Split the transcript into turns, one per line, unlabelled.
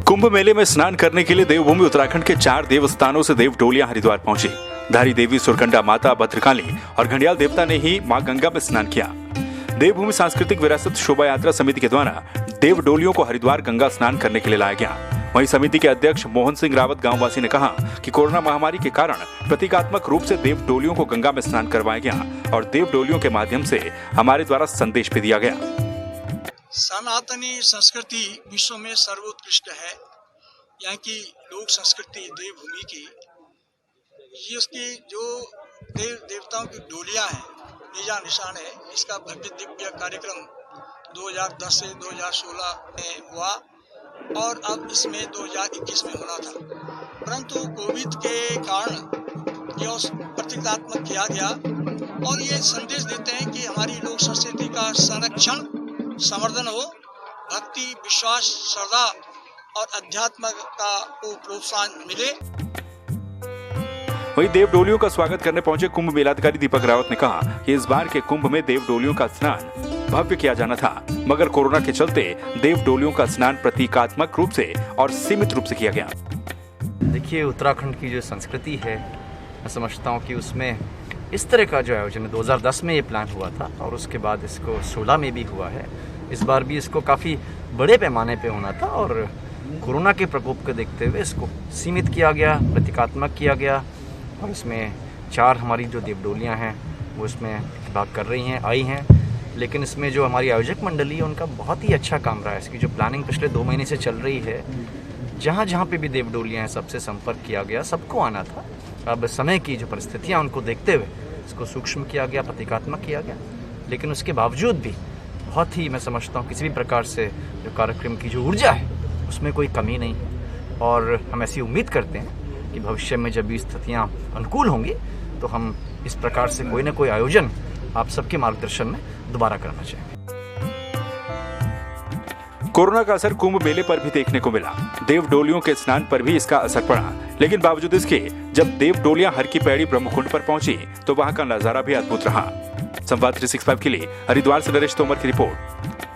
कुंभ मेले में स्नान करने के लिए देवभूमि उत्तराखंड के 4 देव स्थानों से देव डोलियां हरिद्वार पहुंची। धारी देवी, सुरकंडा माता, भद्रकाली और घंडियाल देवता ने ही मां गंगा में स्नान किया। देवभूमि सांस्कृतिक विरासत शोभा यात्रा समिति के द्वारा देव डोलियों को हरिद्वार गंगा स्नान करने के लिए लाया गया। वहीं समिति के अध्यक्ष मोहन सिंह रावत गांववासी ने कहा कि कोरोना महामारी के कारण प्रतीकात्मक रूप से देव डोलियों को गंगा में स्नान करवाया गया और देव डोलियों के माध्यम से हमारे द्वारा संदेश भी दिया गया।
सनातनी संस्कृति विश्व में सर्वोत्कृष्ट है। यहाँ की लोक संस्कृति देवभूमि की, ये उसकी जो देव देवताओं की डोलियां हैं, निजा निशान है। इसका भव्य दिव्य कार्यक्रम 2010 से 2016 में हुआ और अब इसमें 2021 में होना था, परंतु कोविड के कारण यह प्रतीकात्मक किया गया और ये संदेश देते हैं कि हमारी लोक संस्कृति का संरक्षण संवर्धन हो, भक्ति, विश्वास, श्रद्धा और अध्यात्मकता को प्रोत्साहन मिले।
वहीं देव डोलियों का स्वागत करने पहुंचे कुंभ मेलाधिकारी दीपक रावत ने कहा कि इस बार के कुंभ में देव डोलियों का स्नान भव्य किया जाना था, मगर कोरोना के चलते देव डोलियों का स्नान प्रतीकात्मक रूप से और सीमित रूप से किया गया।
देखिए, उत्तराखंड की जो संस्कृति है, मैं समझता हूँ कि उसमें इस तरह का जो आयोजन 2010 में ये प्लान हुआ था और उसके बाद इसको 16 में भी हुआ है। इस बार भी इसको काफ़ी बड़े पैमाने पे होना था और कोरोना के प्रकोप को देखते हुए इसको सीमित किया गया, प्रतीकात्मक किया गया और इसमें 4 हमारी जो देवडोलियाँ हैं वो इसमें भाग कर रही हैं, आई हैं। लेकिन इसमें जो हमारी आयोजक मंडली है उनका बहुत ही अच्छा काम रहा है। इसकी जो प्लानिंग पिछले 2 महीने से चल रही है, जहाँ जहाँ पे भी देवडोलियाँ हैं सबसे संपर्क किया गया, सबको आना था। अब समय की जो परिस्थितियाँ उनको देखते हुए इसको सूक्ष्म किया गया, प्रतीकात्मक किया गया, लेकिन उसके बावजूद भी बहुत ही, मैं समझता हूँ, किसी भी प्रकार से जो कार्यक्रम की जो ऊर्जा है उसमें कोई कमी नहीं है और हम ऐसी उम्मीद करते हैं कि भविष्य में जब भी स्थितियाँ अनुकूल होंगी तो हम इस प्रकार से कोई ना कोई आयोजन आप सबके मार्गदर्शन में दोबारा करना चाहेंगे।
कोरोना का असर कुंभ मेले पर भी देखने को मिला। देव डोलियों के स्नान पर भी इसका असर पड़ा, लेकिन बावजूद इसके जब देव डोलियां हर की पैड़ी ब्रह्मकुंड पर पहुंची तो वहां का नजारा भी अद्भुत रहा। संवाद 365 के लिए हरिद्वार से नरेश तोमर की रिपोर्ट।